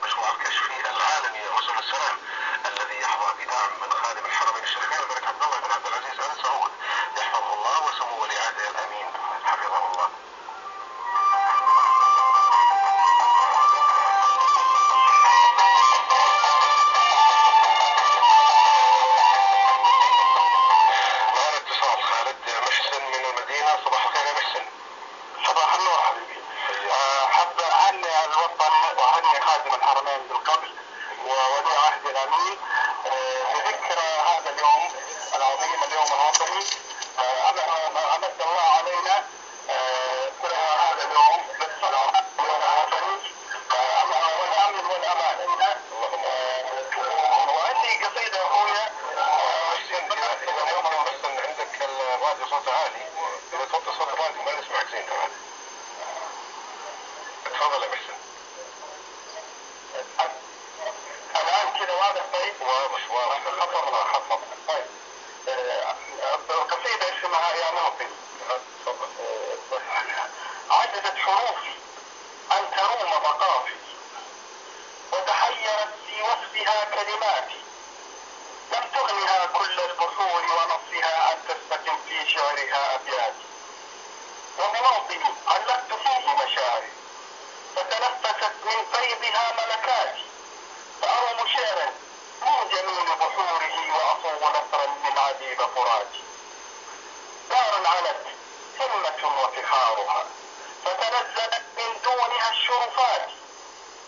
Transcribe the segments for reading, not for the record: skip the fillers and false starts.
مشروع الكشفي العالمي لرسل السلام الذي يحظى بدعم من خادم الحرمين الشريفين الملك عبد الله بن عبد العزيز آل سعود يحفظه الله وسمو ولي عهده الامين حفظه الله. معنا اتصال خالد محسن من المدينة. صباح الخير يا محسن. صباح النور حبيبي. حاب اهني الوطن واهني خادم الحرمين بالقبل وولي عهد الامين بذكرى هذا اليوم العظيم، اليوم الوطني. امد الله علينا هذا اليوم بالصلاه اليوم الوطني والامن والامان. وعندي قصيده اخويا. محسن عندك الراديو صوته عالي، اذا توطي صوت الراديو ما نسمعك زين كمان. تفضل يا محسن. الان كذا واضح؟ طيب واضح واضح. خفض. طيب القصيده اسمها يا موطن. تفضل. عجزت حروفي ان تروم مقافي وتحيرت في وصفها كلماتي، لم تغنها كل البحور ونصها عن تثبت في شعرها ابياتي، وبموطني علقت فيه مشاعري فتنفست من فيضها ملكاتي، فأروم شعرا من جميل بحوره وأصوغ نثرا من عجيب فراتي. دار علت همة وفخارها فتنزلت من دونها الشرفات،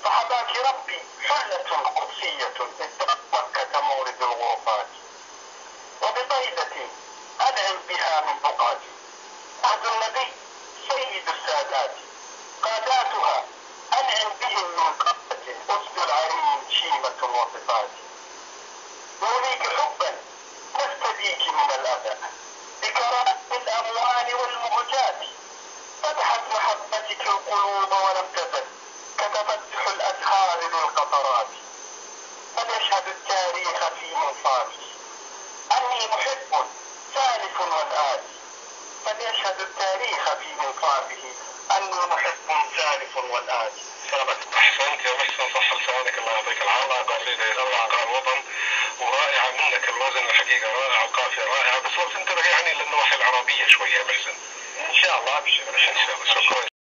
فحباك ربي حلة قدسية إذ مكة مورد الغرفات، وبطيدة أنعم بها من بقعتي، عهد النبي سيد السادات، قاداتها أنعم بهم من قادة أسد العرين شيمة وصفات، يوليك حبا نستديك من الأذى بكرامة الأموال والمهجات، فتحت محبتك القلوب ولم تزل كتفتح الأزهار للقطرات، فليشهد التاريخ في منصافي أني محب سالف والآتي، فليشهد التاريخ في منصافه أني محب سالف والآتي. احسنت يا محسن، صح لسانك، الله يعطيك العافيه. قصيده يتوقع الوطن ورائعه منك، الوزن الحقيقه رائع، القافيه رائعه، بس لو تنتبه يعني للنواحي العربيه شويه يا محسن. إن شاء الله أبشر. ان شاء الله. شكرا.